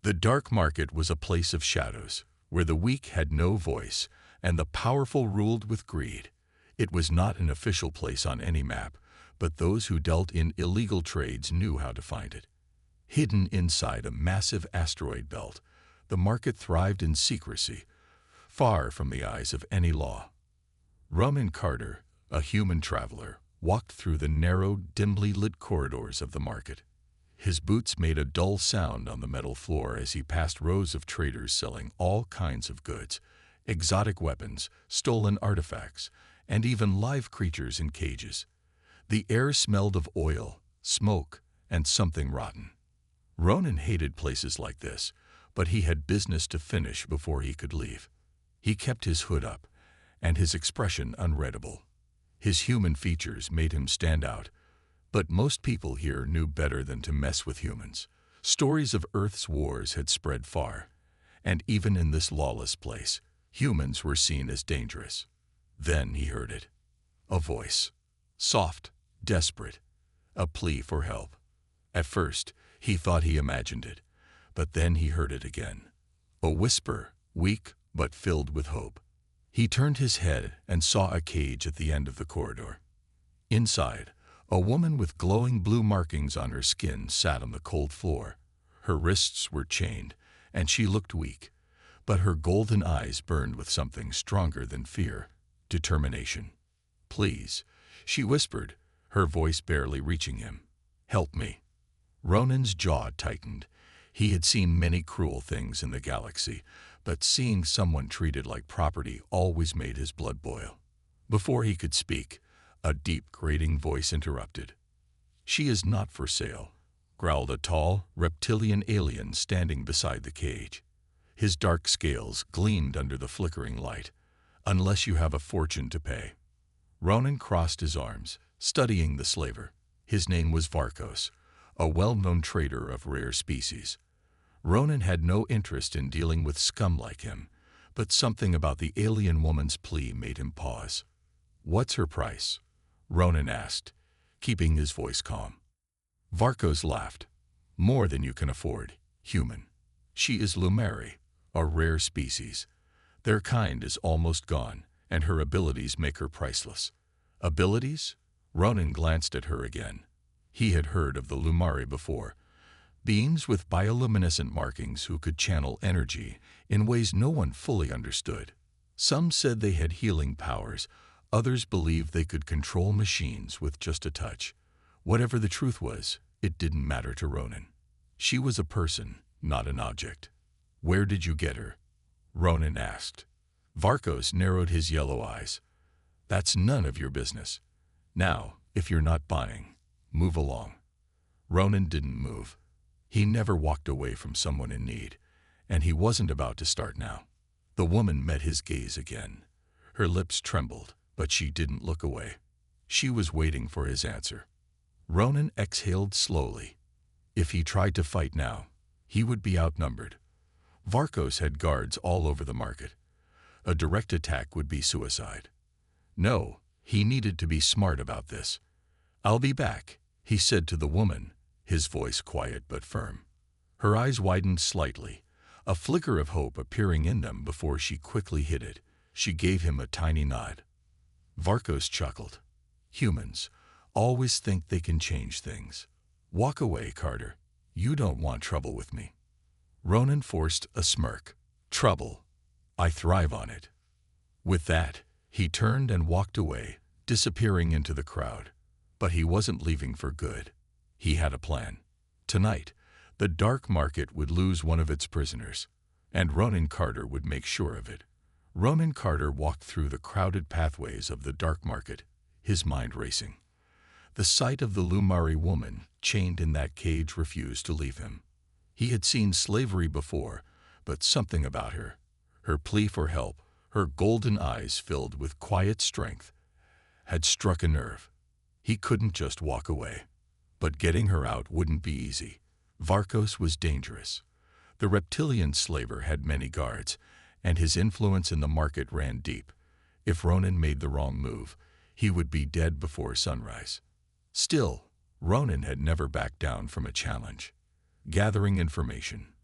The dark market was a place of shadows, where the weak had no voice and the powerful ruled with greed. It was not an official place on any map, but those who dealt in illegal trades knew how to find it. Hidden inside a massive asteroid belt, the market thrived in secrecy, far from the eyes of any law. Ronan Carter, a human traveler, walked through the narrow, dimly lit corridors of the market. His boots made a dull sound on the metal floor as he passed rows of traders selling all kinds of goods, exotic weapons, stolen artifacts, and even live creatures in cages. The air smelled of oil, smoke, and something rotten. Ronan hated places like this, but he had business to finish before he could leave. He kept his hood up, and his expression unreadable. His human features made him stand out, but most people here knew better than to mess with humans. Stories of Earth's wars had spread far, and even in this lawless place, humans were seen as dangerous. Then he heard it. A voice. Soft, desperate. A plea for help. At first, he thought he imagined it, but then he heard it again. A whisper, weak but filled with hope. He turned his head and saw a cage at the end of the corridor. Inside, a woman with glowing blue markings on her skin sat on the cold floor. Her wrists were chained, and she looked weak, but her golden eyes burned with something stronger than fear, determination. "Please," she whispered, her voice barely reaching him. "Help me." Ronan's jaw tightened. He had seen many cruel things in the galaxy, but seeing someone treated like property always made his blood boil. Before he could speak, a deep, grating voice interrupted. "She is not for sale," growled a tall, reptilian alien standing beside the cage. His dark scales gleamed under the flickering light. "Unless you have a fortune to pay." Ronan crossed his arms, studying the slaver. His name was Varkos, a well-known trader of rare species. Ronan had no interest in dealing with scum like him, but something about the alien woman's plea made him pause. "What's her price?" Ronan asked, keeping his voice calm. Varkos laughed. "More than you can afford, human. She is Lumari, a rare species. Their kind is almost gone, and her abilities make her priceless." "Abilities?" Ronan glanced at her again. He had heard of the Lumari before. Beings with bioluminescent markings who could channel energy in ways no one fully understood. Some said they had healing powers. Others believed they could control machines with just a touch. Whatever the truth was, it didn't matter to Ronan. She was a person, not an object. "Where did you get her?" Ronan asked. Varkos narrowed his yellow eyes. "That's none of your business. Now, if you're not buying, move along." Ronan didn't move. He never walked away from someone in need, and he wasn't about to start now. The woman met his gaze again. Her lips trembled, but she didn't look away. She was waiting for his answer. Ronan exhaled slowly. If he tried to fight now, he would be outnumbered. Varkos had guards all over the market. A direct attack would be suicide. No, he needed to be smart about this. "I'll be back," he said to the woman, his voice quiet but firm. Her eyes widened slightly, a flicker of hope appearing in them before she quickly hid it. She gave him a tiny nod. Varkos chuckled. "Humans always think they can change things. Walk away, Carter. You don't want trouble with me." Ronan forced a smirk. "Trouble. I thrive on it." With that, he turned and walked away, disappearing into the crowd. But he wasn't leaving for good. He had a plan. Tonight, the dark market would lose one of its prisoners, and Ronan Carter would make sure of it. Ronan Carter walked through the crowded pathways of the dark market, his mind racing. The sight of the Lumari woman chained in that cage refused to leave him. He had seen slavery before, but something about her, her plea for help, her golden eyes filled with quiet strength, had struck a nerve. He couldn't just walk away. But getting her out wouldn't be easy. Varkos was dangerous. The reptilian slaver had many guards, and his influence in the market ran deep. If Ronan made the wrong move, he would be dead before sunrise. Still, Ronan had never backed down from a challenge. Gathering information.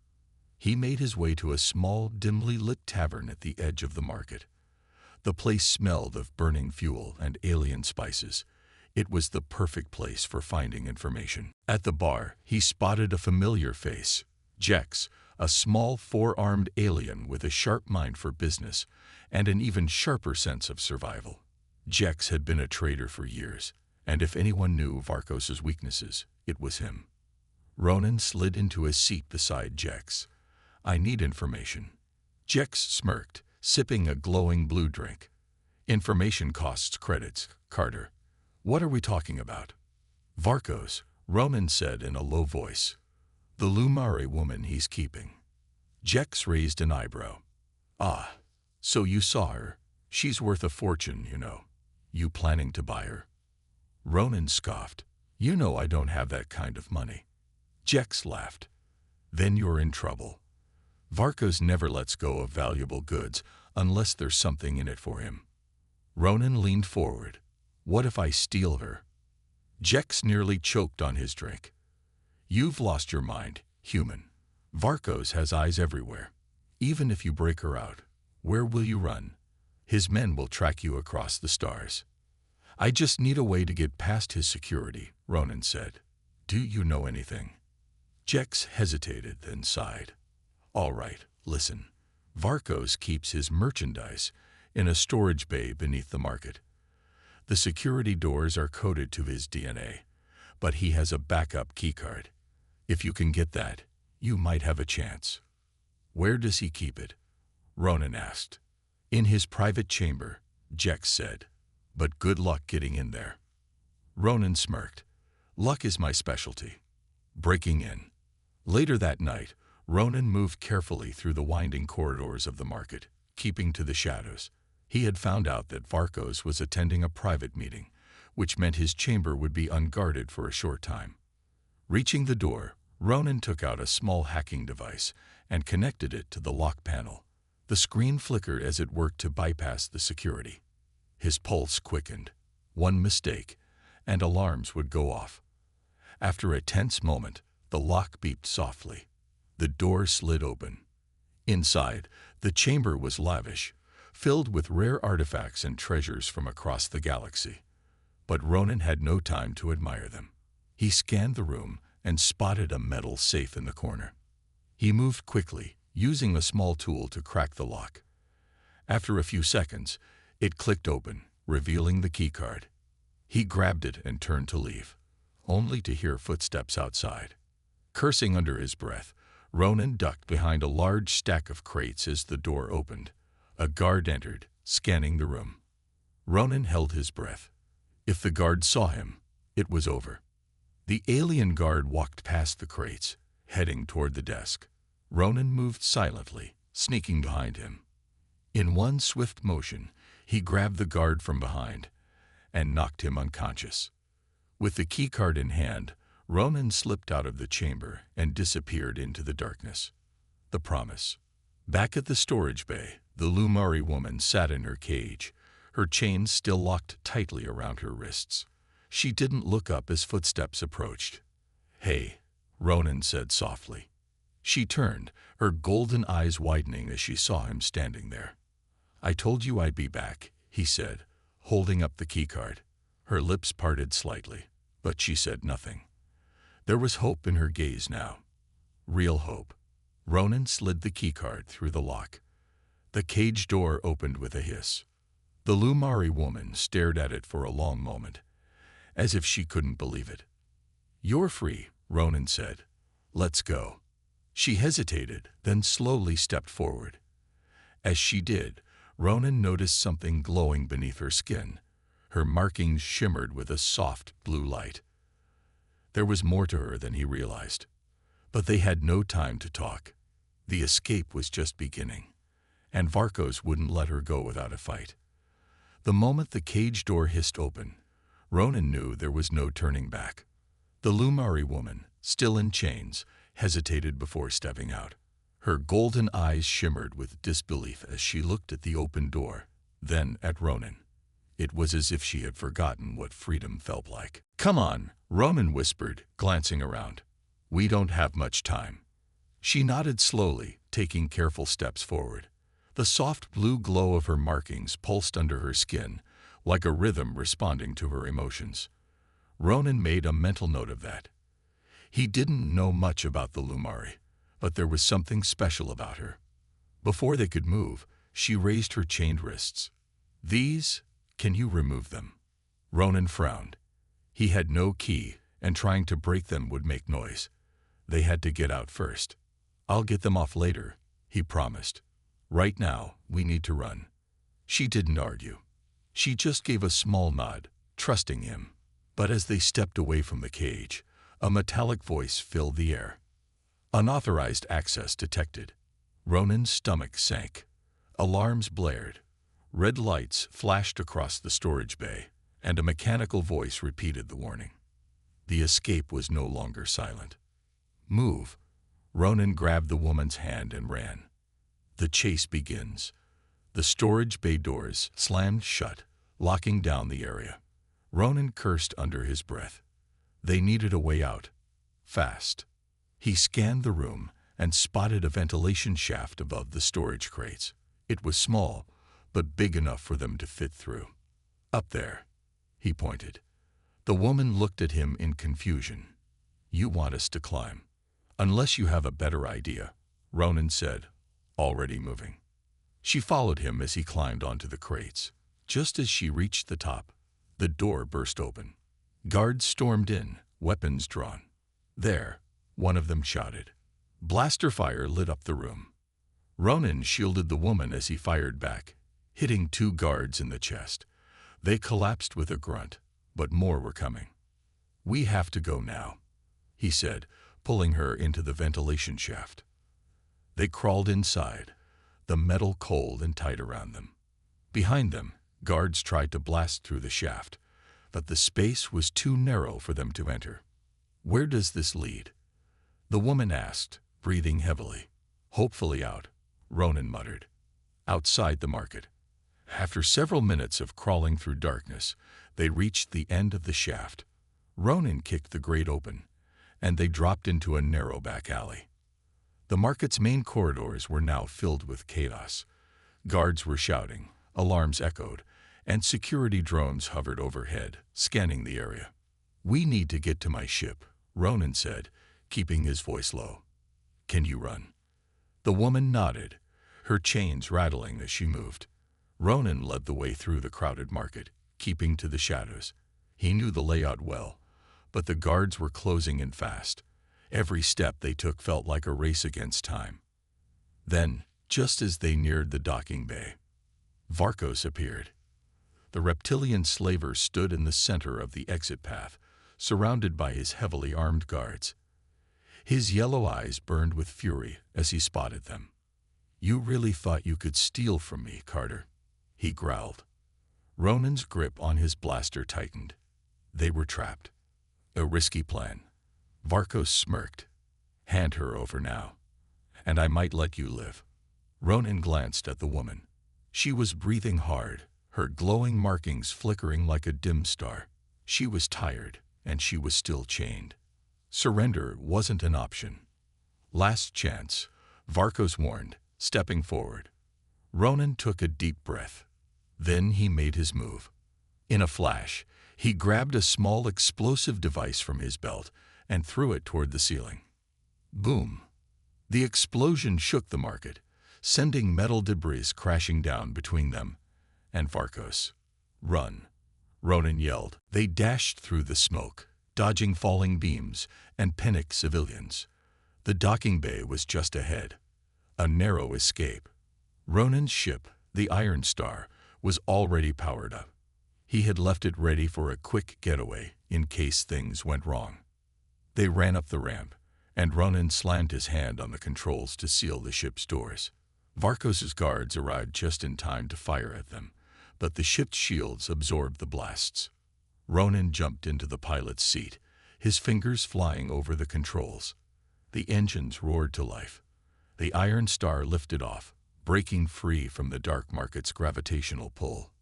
He made his way to a small, dimly lit tavern at the edge of the market. The place smelled of burning fuel and alien spices. It was the perfect place for finding information. At the bar, he spotted a familiar face, Jex, a small four-armed alien with a sharp mind for business and an even sharper sense of survival. Jex had been a trader for years, and if anyone knew Varkos's weaknesses, it was him. Ronan slid into a seat beside Jex. "I need information." Jex smirked, sipping a glowing blue drink. "Information costs credits, Carter. What are we talking about?" "Varkos," Ronan said in a low voice. "The Lumari woman he's keeping." Jex raised an eyebrow. "Ah, so you saw her. She's worth a fortune, you know. You planning to buy her?" Ronan scoffed. "You know I don't have that kind of money." Jex laughed. "Then you're in trouble. Varkos never lets go of valuable goods unless there's something in it for him." Ronan leaned forward. "What if I steal her?" Jex nearly choked on his drink. "You've lost your mind, human. Varkos has eyes everywhere. Even if you break her out, where will you run? His men will track you across the stars." "I just need a way to get past his security," Ronan said. "Do you know anything?" Jex hesitated, then sighed. "All right, listen. Varkos keeps his merchandise in a storage bay beneath the market. The security doors are coded to his DNA, but he has a backup keycard. If you can get that, you might have a chance." "Where does he keep it?" Ronan asked. "In his private chamber," Jex said. "But good luck getting in there." Ronan smirked. "Luck is my specialty. Breaking in." Later that night, Ronan moved carefully through the winding corridors of the market, keeping to the shadows. He had found out that Varkos was attending a private meeting, which meant his chamber would be unguarded for a short time. Reaching the door, Ronan took out a small hacking device and connected it to the lock panel. The screen flickered as it worked to bypass the security. His pulse quickened. One mistake, and alarms would go off. After a tense moment, the lock beeped softly. The door slid open. Inside, the chamber was lavish, filled with rare artifacts and treasures from across the galaxy. But Ronan had no time to admire them. He scanned the room and spotted a metal safe in the corner. He moved quickly, using a small tool to crack the lock. After a few seconds, it clicked open, revealing the keycard. He grabbed it and turned to leave, only to hear footsteps outside. Cursing under his breath, Ronan ducked behind a large stack of crates as the door opened. A guard entered, scanning the room. Ronan held his breath. If the guard saw him, it was over. The alien guard walked past the crates, heading toward the desk. Ronan moved silently, sneaking behind him. In one swift motion, he grabbed the guard from behind and knocked him unconscious. With the keycard in hand, Ronan slipped out of the chamber and disappeared into the darkness. The promise. Back at the storage bay, the Lumari woman sat in her cage, her chains still locked tightly around her wrists. She didn't look up as footsteps approached. "Hey," Ronan said softly. She turned, her golden eyes widening as she saw him standing there. "I told you I'd be back," he said, holding up the keycard. Her lips parted slightly, but she said nothing. There was hope in her gaze now. Real hope. Ronan slid the keycard through the lock. The cage door opened with a hiss. The Lumari woman stared at it for a long moment, as if she couldn't believe it. "You're free," Ronan said. "Let's go." She hesitated, then slowly stepped forward. As she did, Ronan noticed something glowing beneath her skin. Her markings shimmered with a soft blue light. There was more to her than he realized. But they had no time to talk. The escape was just beginning, and Varkos wouldn't let her go without a fight. The moment the cage door hissed open, Ronan knew there was no turning back. The Lumari woman, still in chains, hesitated before stepping out. Her golden eyes shimmered with disbelief as she looked at the open door, then at Ronan. It was as if she had forgotten what freedom felt like. "Come on," Ronan whispered, glancing around. "We don't have much time." She nodded slowly, taking careful steps forward. The soft blue glow of her markings pulsed under her skin, like a rhythm responding to her emotions. Ronan made a mental note of that. He didn't know much about the Lumari, but there was something special about her. Before they could move, she raised her chained wrists. "These, can you remove them?" Ronan frowned. He had no key, and trying to break them would make noise. They had to get out first. "I'll get them off later," he promised. "Right now, we need to run." She didn't argue. She just gave a small nod, trusting him. But as they stepped away from the cage, a metallic voice filled the air. "Unauthorized access detected." Ronan's stomach sank. Alarms blared. Red lights flashed across the storage bay, and a mechanical voice repeated the warning. The escape was no longer silent. "Move." Ronan grabbed the woman's hand and ran. The chase begins. The storage bay doors slammed shut, locking down the area. Ronan cursed under his breath. They needed a way out. Fast. He scanned the room and spotted a ventilation shaft above the storage crates. It was small, but big enough for them to fit through. "Up there," he pointed. The woman looked at him in confusion. "You want us to climb?" "Unless you have a better idea," Ronan said, already moving. She followed him as he climbed onto the crates. Just as she reached the top, the door burst open. Guards stormed in, weapons drawn. "There," one of them shouted. Blaster fire lit up the room. Ronan shielded the woman as he fired back, hitting 2 guards in the chest. They collapsed with a grunt, but more were coming. "We have to go now," he said, pulling her into the ventilation shaft. They crawled inside, the metal cold and tight around them. Behind them, guards tried to blast through the shaft, but the space was too narrow for them to enter. "Where does this lead?" the woman asked, breathing heavily. "Hopefully out," Ronan muttered. "Outside the market." After several minutes of crawling through darkness, they reached the end of the shaft. Ronan kicked the grate open, and they dropped into a narrow back alley. The market's main corridors were now filled with chaos. Guards were shouting, alarms echoed, and security drones hovered overhead, scanning the area. "We need to get to my ship," Ronan said, keeping his voice low. "Can you run?" The woman nodded, her chains rattling as she moved. Ronan led the way through the crowded market, keeping to the shadows. He knew the layout well, but the guards were closing in fast. Every step they took felt like a race against time. Then, just as they neared the docking bay, Varkos appeared. The reptilian slaver stood in the center of the exit path, surrounded by his heavily armed guards. His yellow eyes burned with fury as he spotted them. "You really thought you could steal from me, Carter?" he growled. Ronan's grip on his blaster tightened. They were trapped. A risky plan. Varkos smirked. "Hand her over now, and I might let you live." Ronan glanced at the woman. She was breathing hard, her glowing markings flickering like a dim star. She was tired, and she was still chained. Surrender wasn't an option. "Last chance," Varkos warned, stepping forward. Ronan took a deep breath. Then he made his move. In a flash, he grabbed a small explosive device from his belt and threw it toward the ceiling. Boom! The explosion shook the market, sending metal debris crashing down between them and Varkos. "Run!" Ronan yelled. They dashed through the smoke, dodging falling beams and panicked civilians. The docking bay was just ahead. A narrow escape. Ronan's ship, the Iron Star, was already powered up. He had left it ready for a quick getaway in case things went wrong. They ran up the ramp, and Ronan slammed his hand on the controls to seal the ship's doors. Varkos's guards arrived just in time to fire at them, but the ship's shields absorbed the blasts. Ronan jumped into the pilot's seat, his fingers flying over the controls. The engines roared to life. The Iron Star lifted off, breaking free from the dark market's gravitational pull.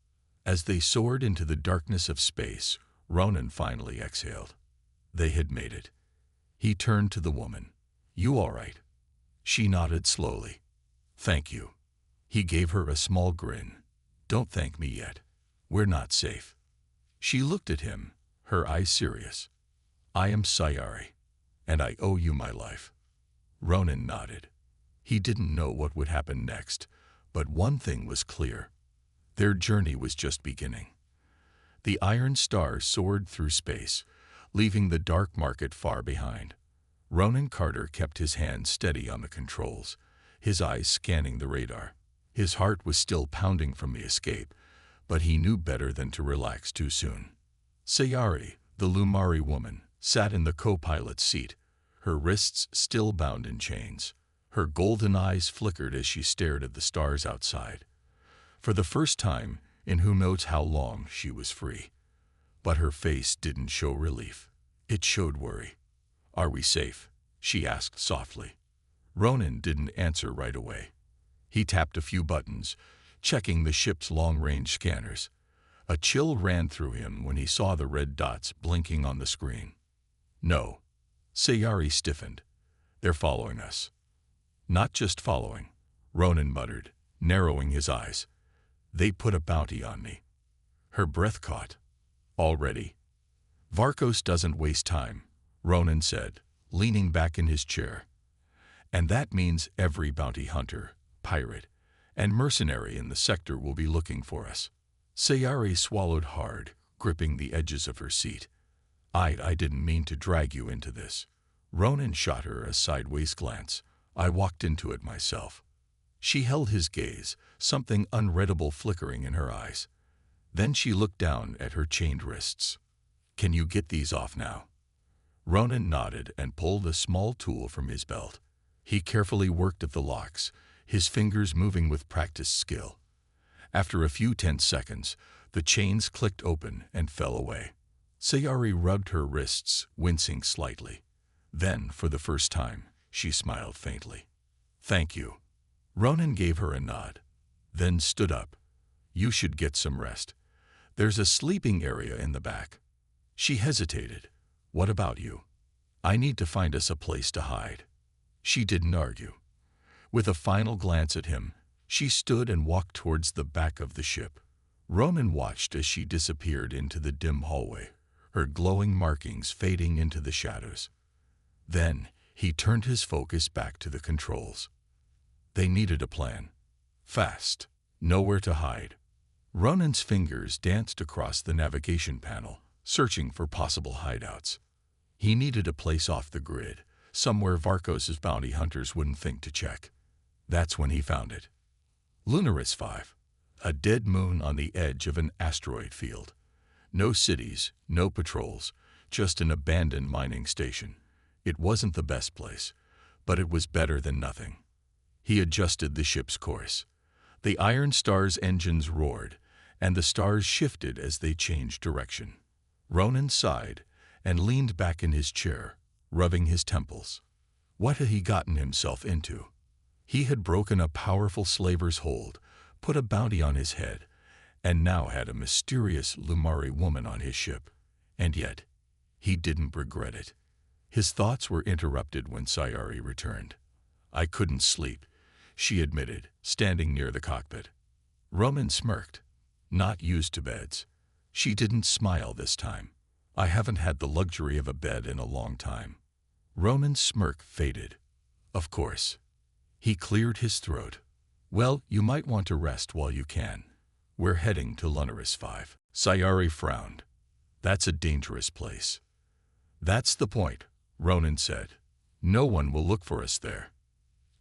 As they soared into the darkness of space, Ronan finally exhaled. They had made it. He turned to the woman. "You all right?" She nodded slowly. "Thank you." He gave her a small grin. "Don't thank me yet. We're not safe." She looked at him, her eyes serious. "I am Sayari, and I owe you my life." Ronan nodded. He didn't know what would happen next, but one thing was clear. Their journey was just beginning. The iron star soared through space, leaving the dark market far behind. Ronan Carter kept his hands steady on the controls, his eyes scanning the radar. His heart was still pounding from the escape, but he knew better than to relax too soon. Sayari, the Lumari woman, sat in the co-pilot's seat, her wrists still bound in chains. Her golden eyes flickered as she stared at the stars outside. For the first time in who knows how long, she was free. But her face didn't show relief. It showed worry. "Are we safe?" she asked softly. Ronan didn't answer right away. He tapped a few buttons, checking the ship's long-range scanners. A chill ran through him when he saw the red dots blinking on the screen. "No." Sayari stiffened. "They're following us." "Not just following," Ronan muttered, narrowing his eyes. "They put a bounty on me." Her breath caught. "Already?" "Varkos doesn't waste time," Ronan said, leaning back in his chair. "And that means every bounty hunter, pirate, and mercenary in the sector will be looking for us." Sayari swallowed hard, gripping the edges of her seat. I didn't mean to drag you into this." Ronan shot her a sideways glance. "I walked into it myself." She held his gaze, something unreadable flickering in her eyes. Then she looked down at her chained wrists. "Can you get these off now?" Ronan nodded and pulled a small tool from his belt. He carefully worked at the locks, his fingers moving with practiced skill. After a few tense seconds, the chains clicked open and fell away. Sayari rubbed her wrists, wincing slightly. Then, for the first time, she smiled faintly. "Thank you." Ronan gave her a nod, then stood up. "You should get some rest. There's a sleeping area in the back." She hesitated. "What about you?" "I need to find us a place to hide." She didn't argue. With a final glance at him, she stood and walked towards the back of the ship. Ronan watched as she disappeared into the dim hallway, her glowing markings fading into the shadows. Then he turned his focus back to the controls. They needed a plan. Fast. Nowhere to hide. Ronan's fingers danced across the navigation panel, searching for possible hideouts. He needed a place off the grid, somewhere Varkos' bounty hunters wouldn't think to check. That's when he found it. Lunaris 5. A dead moon on the edge of an asteroid field. No cities, no patrols, just an abandoned mining station. It wasn't the best place, but it was better than nothing. He adjusted the ship's course. The Iron Star's engines roared, and the stars shifted as they changed direction. Ronan sighed and leaned back in his chair, rubbing his temples. What had he gotten himself into? He had broken a powerful slaver's hold, put a bounty on his head, and now had a mysterious Lumari woman on his ship. And yet, he didn't regret it. His thoughts were interrupted when Sayari returned. "I couldn't sleep," she admitted, standing near the cockpit. Ronan smirked. "Not used to beds." She didn't smile this time. "I haven't had the luxury of a bed in a long time." Ronan's smirk faded. "Of course." He cleared his throat. "Well, you might want to rest while you can. We're heading to Lunaris 5. Sayari frowned. "That's a dangerous place." "That's the point," Ronan said. "No one will look for us there."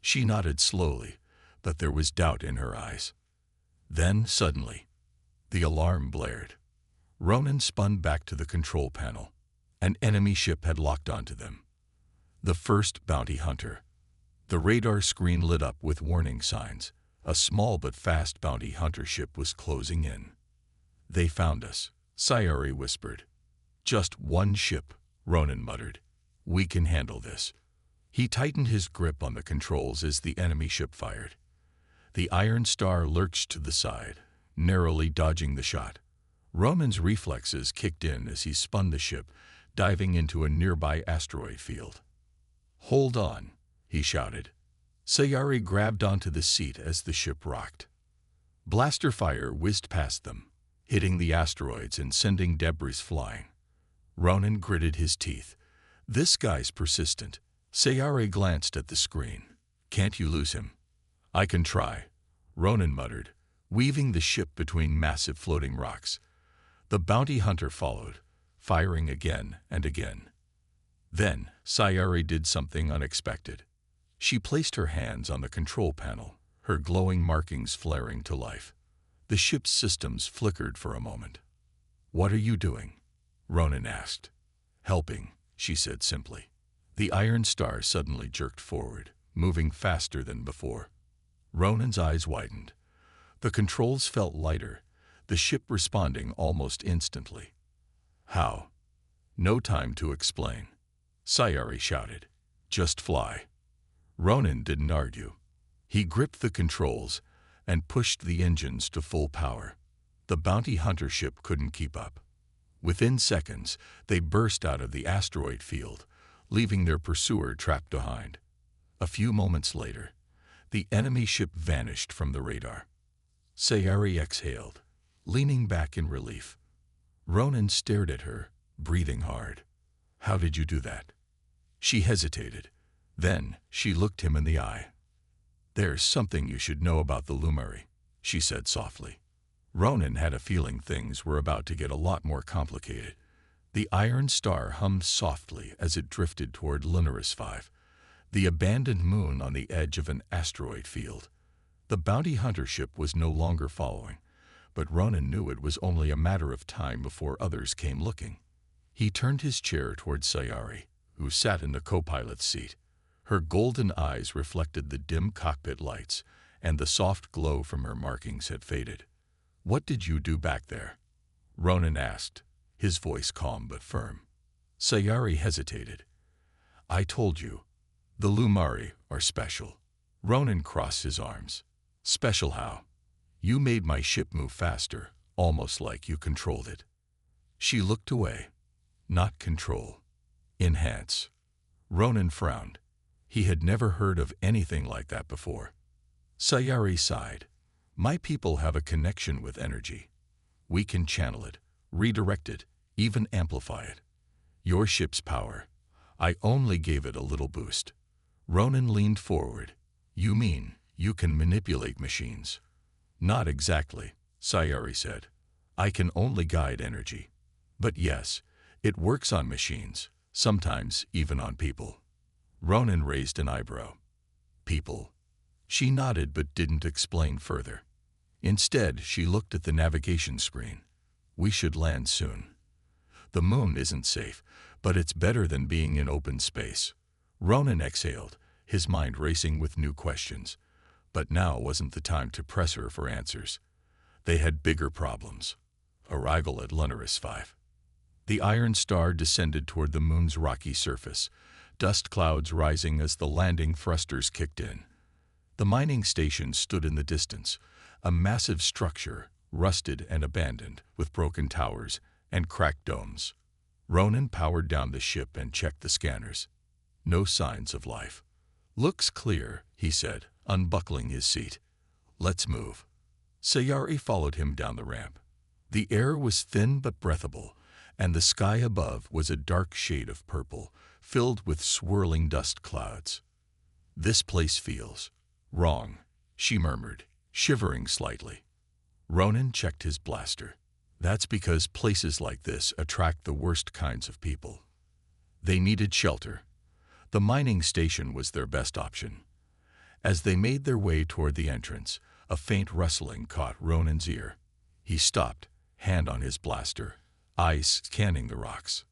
She nodded slowly, but there was doubt in her eyes. Then, suddenly, the alarm blared. Ronan spun back to the control panel. An enemy ship had locked onto them. The first bounty hunter. The radar screen lit up with warning signs. A small but fast bounty hunter ship was closing in. "They found us," Sayari whispered. "Just one ship," Ronan muttered. "We can handle this." He tightened his grip on the controls as the enemy ship fired. The Iron Star lurched to the side, narrowly dodging the shot. Ronan's reflexes kicked in as he spun the ship, diving into a nearby asteroid field. "Hold on," he shouted. Sayari grabbed onto the seat as the ship rocked. Blaster fire whizzed past them, hitting the asteroids and sending debris flying. Ronan gritted his teeth. This guy's persistent. Sayari glanced at the screen. Can't you lose him? I can try, Ronan muttered, weaving the ship between massive floating rocks. The bounty hunter followed, firing again and again. Then, Sayari did something unexpected. She placed her hands on the control panel, her glowing markings flaring to life. The ship's systems flickered for a moment. What are you doing? Ronan asked. Helping, she said simply. The iron star suddenly jerked forward, moving faster than before. Ronan's eyes widened. The controls felt lighter, the ship responding almost instantly. How? No time to explain. Sayari shouted. Just fly. Ronan didn't argue. He gripped the controls and pushed the engines to full power. The bounty hunter ship couldn't keep up. Within seconds, they burst out of the asteroid field, leaving their pursuer trapped behind. A few moments later, the enemy ship vanished from the radar. Sayari exhaled, leaning back in relief. Ronan stared at her, breathing hard. How did you do that? She hesitated. Then she looked him in the eye. There's something you should know about the Lumari, she said softly. Ronan had a feeling things were about to get a lot more complicated. The iron star hummed softly as it drifted toward Lunaris 5, the abandoned moon on the edge of an asteroid field. The bounty hunter ship was no longer following, but Ronan knew it was only a matter of time before others came looking. He turned his chair toward Sayari, who sat in the co-pilot's seat. Her golden eyes reflected the dim cockpit lights, and the soft glow from her markings had faded. What did you do back there? Ronan asked, his voice calm but firm. Sayari hesitated. I told you, the Lumari are special. Ronan crossed his arms. Special how? You made my ship move faster, almost like you controlled it. She looked away. Not control. Enhance. Ronan frowned. He had never heard of anything like that before. Sayari sighed. My people have a connection with energy. We can channel it, redirect it, even amplify it. Your ship's power. I only gave it a little boost. Ronan leaned forward. You mean you can manipulate machines? Not exactly, Sayari said. I can only guide energy. But yes, it works on machines, sometimes even on people. Ronan raised an eyebrow. People. She nodded but didn't explain further. Instead, she looked at the navigation screen. We should land soon. The moon isn't safe, but it's better than being in open space. Ronan exhaled, his mind racing with new questions. But now wasn't the time to press her for answers. They had bigger problems. Arrival at Lunaris 5. The iron star descended toward the moon's rocky surface, dust clouds rising as the landing thrusters kicked in. The mining station stood in the distance, a massive structure, rusted and abandoned, with broken towers and cracked domes. Ronan powered down the ship and checked the scanners. No signs of life. Looks clear, he said, unbuckling his seat. Let's move. Sayari followed him down the ramp. The air was thin but breathable, and the sky above was a dark shade of purple, filled with swirling dust clouds. This place feels wrong, she murmured, shivering slightly. Ronan checked his blaster. That's because places like this attract the worst kinds of people. They needed shelter. The mining station was their best option. As they made their way toward the entrance, a faint rustling caught Ronan's ear. He stopped, hand on his blaster, eyes scanning the rocks.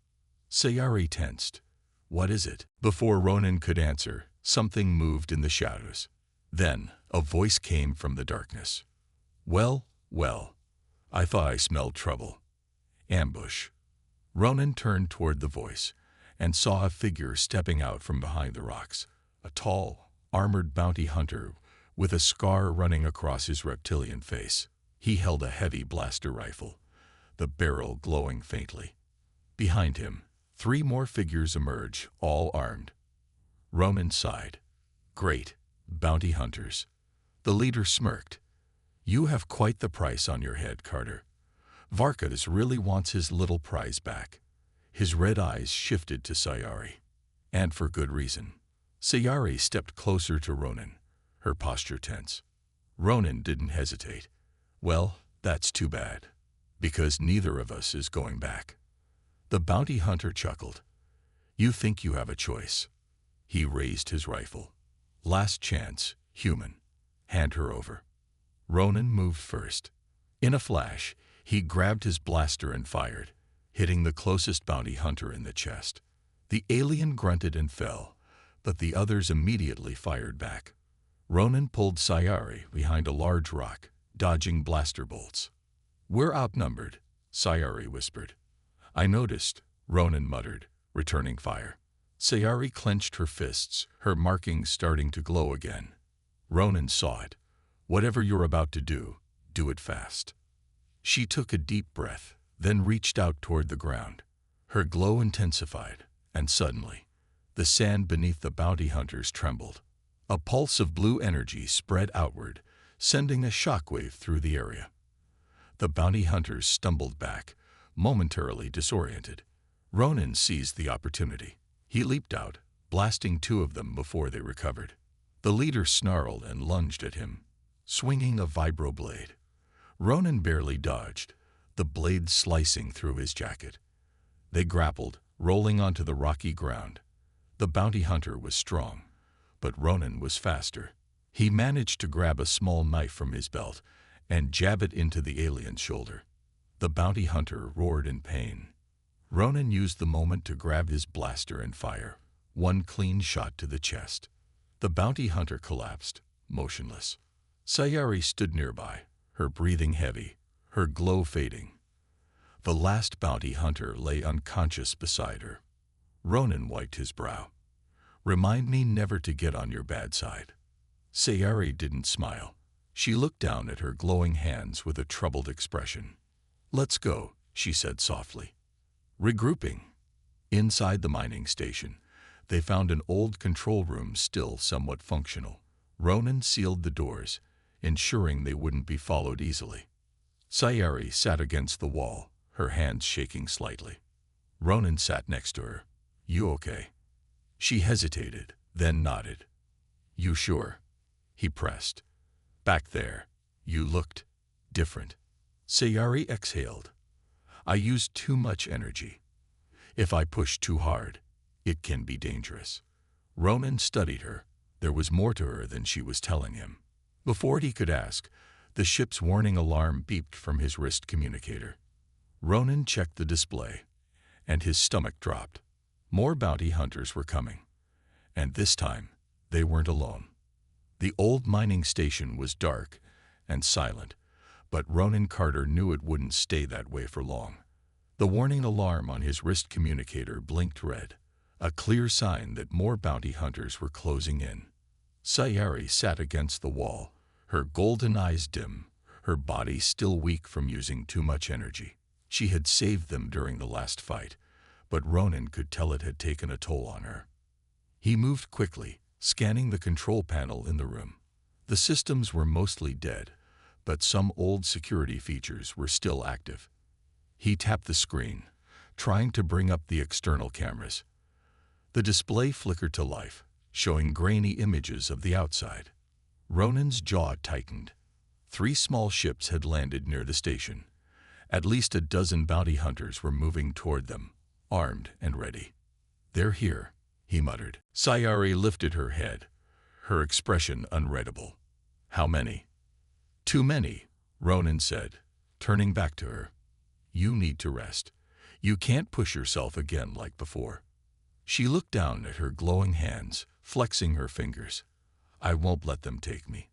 Sayari tensed. What is it? Before Ronan could answer, something moved in the shadows. Then, a voice came from the darkness. Well, I thought I smelled trouble. Ambush. Ronan turned toward the voice and saw a figure stepping out from behind the rocks, a tall, armored bounty hunter with a scar running across his reptilian face. He held a heavy blaster rifle, the barrel glowing faintly. Behind him, 3 more figures emerged, all armed. Ronan sighed. Great, Bounty hunters. The leader smirked. You have quite the price on your head, Carter. Varkas really wants his little prize back. His red eyes shifted to Sayari. And for good reason. Sayari stepped closer to Ronan, her posture tense. Ronan didn't hesitate. Well, that's too bad. Because neither of us is going back. The bounty hunter chuckled. You think you have a choice. He raised his rifle. Last chance, human. Hand her over. Ronan moved first. In a flash, he grabbed his blaster and fired, hitting the closest bounty hunter in the chest. The alien grunted and fell, but the others immediately fired back. Ronan pulled Sayari behind a large rock, dodging blaster bolts. We're outnumbered, Sayari whispered. I noticed, Ronan muttered, returning fire. Sayari clenched her fists, her markings starting to glow again. Ronan saw it. Whatever you're about to do it fast. She took a deep breath, then reached out toward the ground. Her glow intensified, and suddenly, the sand beneath the bounty hunters trembled. A pulse of blue energy spread outward, sending a shockwave through the area. The bounty hunters stumbled back, momentarily disoriented. Ronan seized the opportunity. He leaped out, blasting 2 of them before they recovered. The leader snarled and lunged at him, swinging a vibroblade. Ronan barely dodged, the blade slicing through his jacket. They grappled, rolling onto the rocky ground. The bounty hunter was strong, but Ronan was faster. He managed to grab a small knife from his belt and jab it into the alien's shoulder. The bounty hunter roared in pain. Ronan used the moment to grab his blaster and fire, 1 clean shot to the chest. The bounty hunter collapsed, motionless. Sayari stood nearby, her breathing heavy, her glow fading. The last bounty hunter lay unconscious beside her. Ronan wiped his brow. Remind me never to get on your bad side. Sayari didn't smile. She looked down at her glowing hands with a troubled expression. Let's go, she said softly. Regrouping. Inside the mining station, they found an old control room still somewhat functional. Ronan sealed the doors, ensuring they wouldn't be followed easily. Sayari sat against the wall, her hands shaking slightly. Ronan sat next to her. You okay? She hesitated, then nodded. You sure? He pressed. Back there, you looked different. Sayari exhaled. I used too much energy. If I push too hard, it can be dangerous. Ronan studied her. There was more to her than she was telling him. Before he could ask, the ship's warning alarm beeped from his wrist communicator. Ronan checked the display, and his stomach dropped. More bounty hunters were coming. And this time, they weren't alone. The old mining station was dark and silent, but Ronan Carter knew it wouldn't stay that way for long. The warning alarm on his wrist communicator blinked red, a clear sign that more bounty hunters were closing in. Sayari sat against the wall, her golden eyes dim, her body still weak from using too much energy. She had saved them during the last fight, but Ronan could tell it had taken a toll on her. He moved quickly, scanning the control panel in the room. The systems were mostly dead, but some old security features were still active. He tapped the screen, trying to bring up the external cameras. The display flickered to life, showing grainy images of the outside. Ronan's jaw tightened. 3 small ships had landed near the station. At least a dozen bounty hunters were moving toward them, armed and ready. They're here, he muttered. Sayari lifted her head, her expression unreadable. How many? Too many, Ronan said, turning back to her. You need to rest. You can't push yourself again like before. She looked down at her glowing hands, flexing her fingers. I won't let them take me.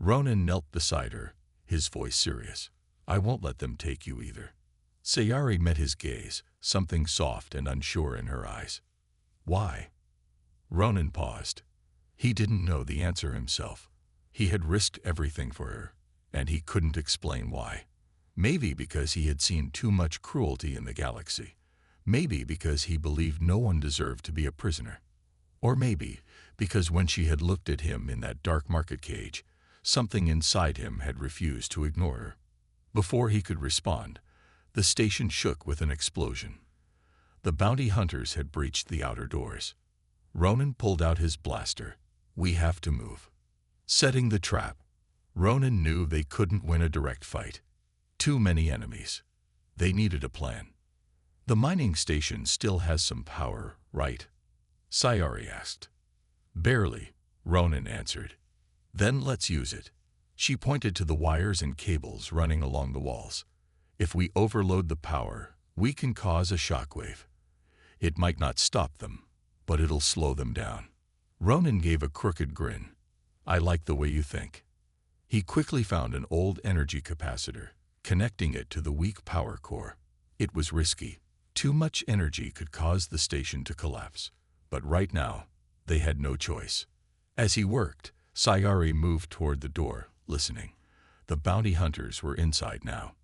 Ronan knelt beside her, his voice serious. I won't let them take you either. Sayari met his gaze, something soft and unsure in her eyes. Why? Ronan paused. He didn't know the answer himself. He had risked everything for her, and he couldn't explain why. Maybe because he had seen too much cruelty in the galaxy. Maybe because he believed no one deserved to be a prisoner. Or maybe because when she had looked at him in that dark market cage, something inside him had refused to ignore her. Before he could respond, the station shook with an explosion. The bounty hunters had breached the outer doors. Ronan pulled out his blaster. "We have to move." Setting the trap, Ronan knew they couldn't win a direct fight. Too many enemies. They needed a plan. "The mining station still has some power, right?" Sayari asked. "Barely," Ronan answered. "Then let's use it." She pointed to the wires and cables running along the walls. "If we overload the power, we can cause a shockwave. It might not stop them, but it'll slow them down." Ronan gave a crooked grin. "I like the way you think." He quickly found an old energy capacitor, connecting it to the weak power core. It was risky. Too much energy could cause the station to collapse. But right now, they had no choice. As he worked, Sayari moved toward the door, listening. The bounty hunters were inside now.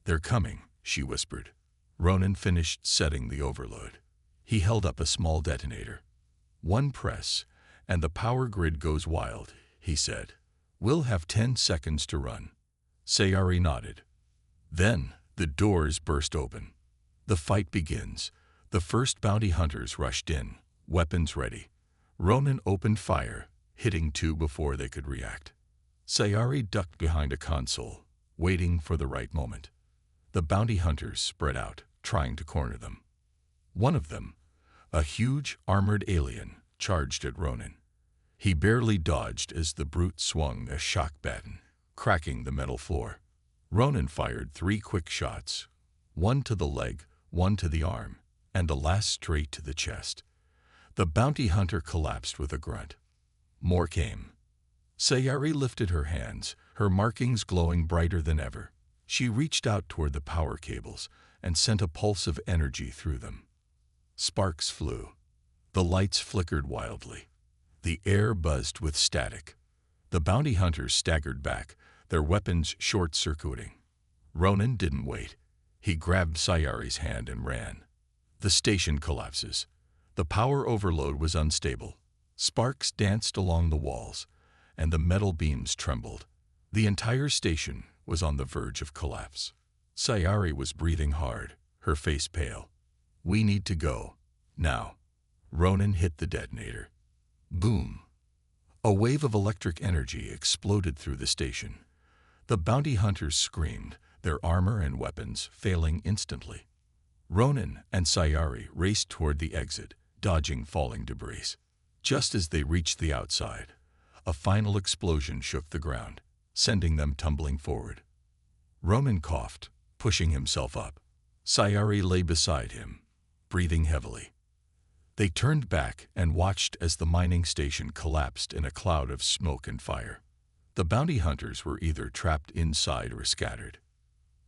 "They're coming," she whispered. Ronan finished setting the overload. He held up a small detonator. "One press, and the power grid goes wild," he said. "We'll have 10 seconds to run." Sayari nodded. Then, the doors burst open. The fight begins. The first bounty hunters rushed in, weapons ready. Ronan opened fire, hitting 2 before they could react. Sayari ducked behind a console, waiting for the right moment. The bounty hunters spread out, trying to corner them. One of them, a huge, armored alien, charged at Ronan. He barely dodged as the brute swung a shock baton, cracking the metal floor. Ronan fired 3 quick shots, one to the leg, one to the arm, and the last straight to the chest. The bounty hunter collapsed with a grunt. More came. Sayari lifted her hands, her markings glowing brighter than ever. She reached out toward the power cables and sent a pulse of energy through them. Sparks flew. The lights flickered wildly. The air buzzed with static. The bounty hunters staggered back, their weapons short-circuiting. Ronan didn't wait. He grabbed Sayari's hand and ran. The station collapses. The power overload was unstable. Sparks danced along the walls, and the metal beams trembled. The entire station was on the verge of collapse. Sayari was breathing hard, her face pale. "We need to go. Now." Ronan hit the detonator. Boom. A wave of electric energy exploded through the station. The bounty hunters screamed, their armor and weapons failing instantly. Ronan and Sayari raced toward the exit, dodging falling debris. Just as they reached the outside, a final explosion shook the ground, sending them tumbling forward. Ronan coughed, pushing himself up. Sayari lay beside him, breathing heavily. They turned back and watched as the mining station collapsed in a cloud of smoke and fire. The bounty hunters were either trapped inside or scattered.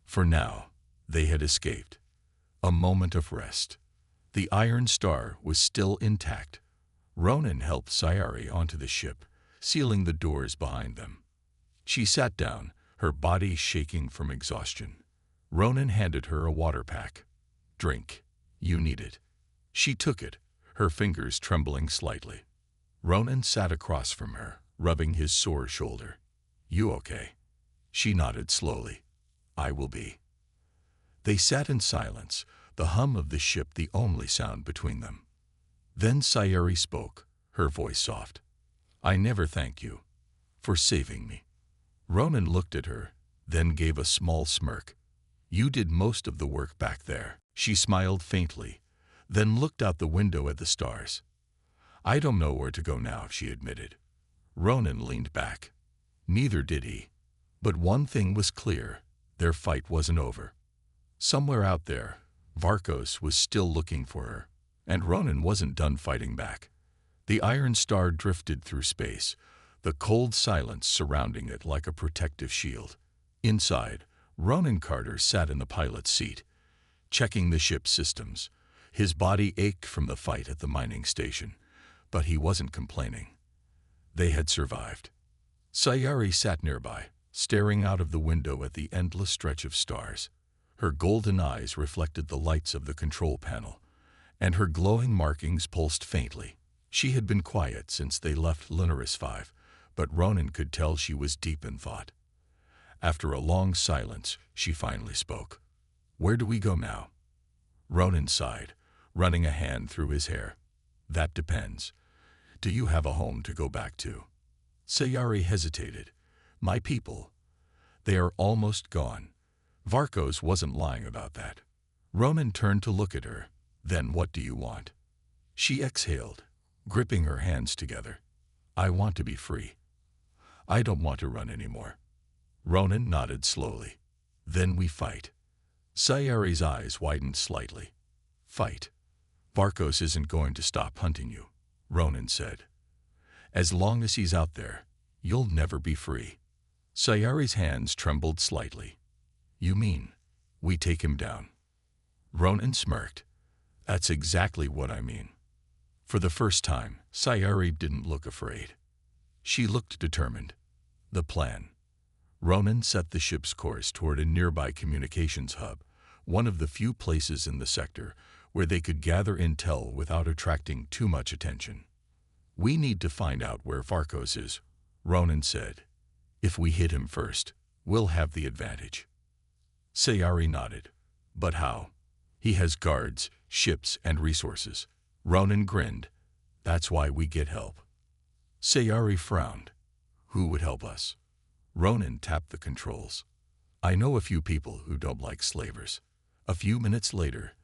For now, they had escaped. A moment of rest. The Iron Star was still intact. Ronan helped Sayari onto the ship, sealing the doors behind them. She sat down, her body shaking from exhaustion. Ronan handed her a water pack. "Drink. You need it." She took it, her fingers trembling slightly. Ronan sat across from her, rubbing his sore shoulder. "You okay?" She nodded slowly. "I will be." They sat in silence, the hum of the ship the only sound between them. Then Sayari spoke, her voice soft. "I never thank you for saving me." Ronan looked at her, then gave a small smirk. "You did most of the work back there." She smiled faintly, then looked out the window at the stars. "I don't know where to go now," she admitted. Ronan leaned back. Neither did he. But one thing was clear, their fight wasn't over. Somewhere out there, Varkos was still looking for her, and Ronan wasn't done fighting back. The Iron Star drifted through space, the cold silence surrounding it like a protective shield. Inside, Ronan Carter sat in the pilot's seat, checking the ship's systems. His body ached from the fight at the mining station, but he wasn't complaining. They had survived. Sayari sat nearby, staring out of the window at the endless stretch of stars. Her golden eyes reflected the lights of the control panel, and her glowing markings pulsed faintly. She had been quiet since they left Lunaris 5, but Ronan could tell she was deep in thought. After a long silence, she finally spoke. "Where do we go now?" Ronan sighed, running a hand through his hair. "That depends. Do you have a home to go back to?" Sayari hesitated. "My people. They are almost gone." Varkos wasn't lying about that. Ronan turned to look at her. "Then what do you want?" She exhaled, gripping her hands together. "I want to be free. I don't want to run anymore." Ronan nodded slowly. "Then we fight." Sayari's eyes widened slightly. "Fight? Varkos isn't going to stop hunting you," Ronan said. "As long as he's out there, you'll never be free." Sayari's hands trembled slightly. "You mean, we take him down?" Ronan smirked. "That's exactly what I mean." For the first time, Sayari didn't look afraid. She looked determined. "The plan." Ronan set the ship's course toward a nearby communications hub, one of the few places in the sector where they could gather intel without attracting too much attention. "We need to find out where Varkos is," Ronan said. "If we hit him first, we'll have the advantage." Sayari nodded. "But how? He has guards, ships, and resources." Ronan grinned. "That's why we get help." Sayari frowned. "Who would help us?" Ronan tapped the controls. "I know a few people who don't like slavers." A few minutes later,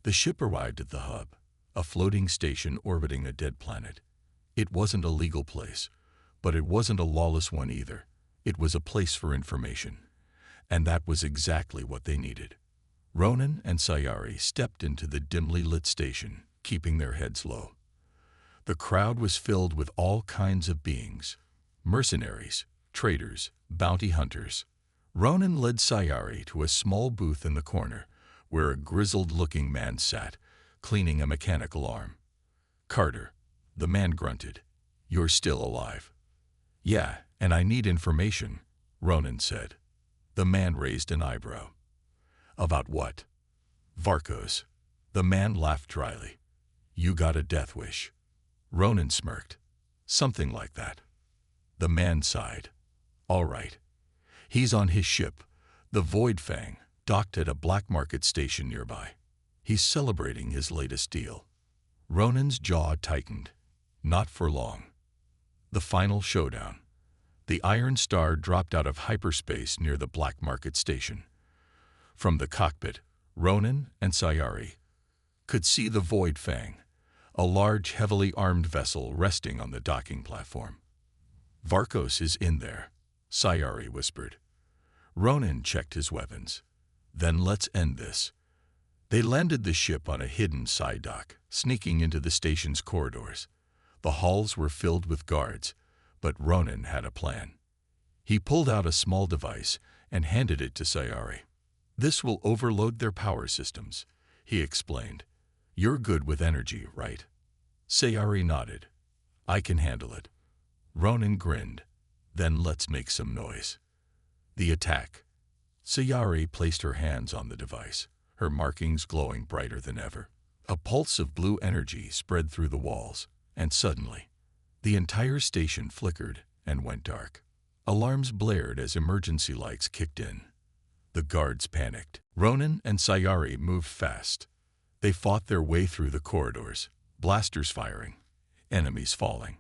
the ship arrived at the hub, a floating station orbiting a dead planet. It wasn't a legal place, but it wasn't a lawless one either. It was a place for information, and that was exactly what they needed. Ronan and Sayari stepped into the dimly lit station, keeping their heads low. The crowd was filled with all kinds of beings: mercenaries, traders, bounty hunters. Ronan led Sayari to a small booth in the corner, where a grizzled-looking man sat, cleaning a mechanical arm. "Carter," the man grunted. "You're still alive." "Yeah, and I need information," Ronan said. The man raised an eyebrow. "About what?" "Varkos." The man laughed dryly. "You got a death wish." Ronan smirked. "Something like that." The man sighed. "All right. He's on his ship, the Void Fang, docked at a black market station nearby. He's celebrating his latest deal." Ronan's jaw tightened. Not for long. The final showdown. The Iron Star dropped out of hyperspace near the black market station. From the cockpit, Ronan and Sayari could see the Void Fang, a large, heavily armed vessel resting on the docking platform. "Varkos is in there," Sayari whispered. Ronan checked his weapons. "Then let's end this." They landed the ship on a hidden side dock, sneaking into the station's corridors. The halls were filled with guards, but Ronan had a plan. He pulled out a small device and handed it to Sayari. "This will overload their power systems," he explained. "You're good with energy, right?" Sayari nodded. "I can handle it." Ronan grinned. "Then let's make some noise." The attack. Sayari placed her hands on the device, her markings glowing brighter than ever. A pulse of blue energy spread through the walls, and suddenly, the entire station flickered and went dark. Alarms blared as emergency lights kicked in. The guards panicked. Ronan and Sayari moved fast. They fought their way through the corridors, blasters firing, enemies falling.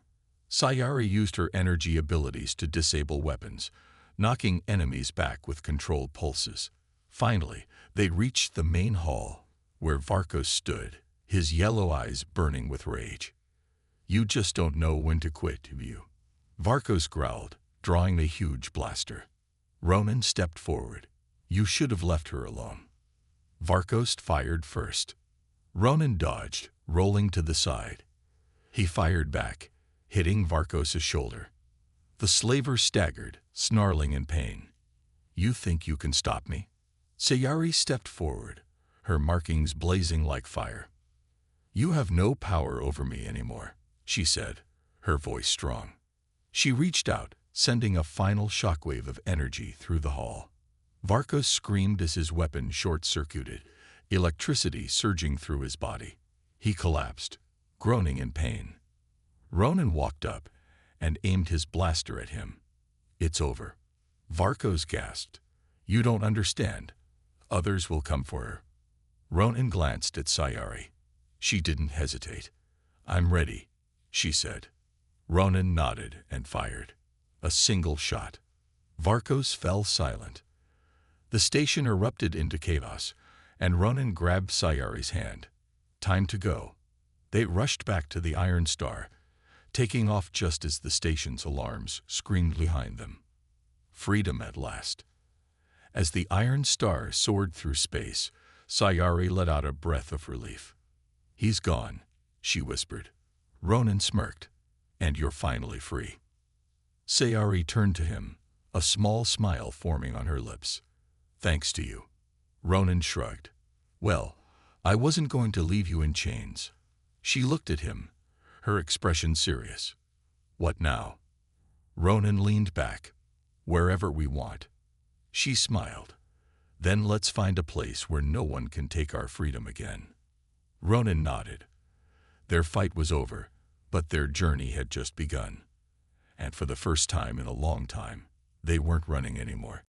Sayari used her energy abilities to disable weapons, knocking enemies back with controlled pulses. Finally, they reached the main hall, where Varkos stood, his yellow eyes burning with rage. "You just don't know when to quit, do you?" Varkos growled, drawing a huge blaster. Ronan stepped forward. "You should have left her alone." Varkos fired first. Ronan dodged, rolling to the side. He fired back, hitting Varkos' shoulder. The slaver staggered, snarling in pain. "You think you can stop me?" Sayari stepped forward, her markings blazing like fire. "You have no power over me anymore," she said, her voice strong. She reached out, sending a final shockwave of energy through the hall. Varkos screamed as his weapon short-circuited, electricity surging through his body. He collapsed, groaning in pain. Ronan walked up and aimed his blaster at him. "It's over." Varkos gasped. "You don't understand. Others will come for her." Ronan glanced at Sayari. She didn't hesitate. "I'm ready," she said. Ronan nodded and fired. A single shot. Varkos fell silent. The station erupted into chaos, and Ronan grabbed Sayari's hand. "Time to go." They rushed back to the Iron Star, taking off just as the station's alarms screamed behind them. Freedom at last. As the Iron Star soared through space, Sayari let out a breath of relief. "He's gone," she whispered. Ronan smirked. "And you're finally free." Sayari turned to him, a small smile forming on her lips. "Thanks to you." Ronan shrugged. "Well, I wasn't going to leave you in chains." She looked at him, her expression serious. "What now?" Ronan leaned back. "Wherever we want." She smiled. "Then let's find a place where no one can take our freedom again." Ronan nodded. Their fight was over, but their journey had just begun. And for the first time in a long time, they weren't running anymore.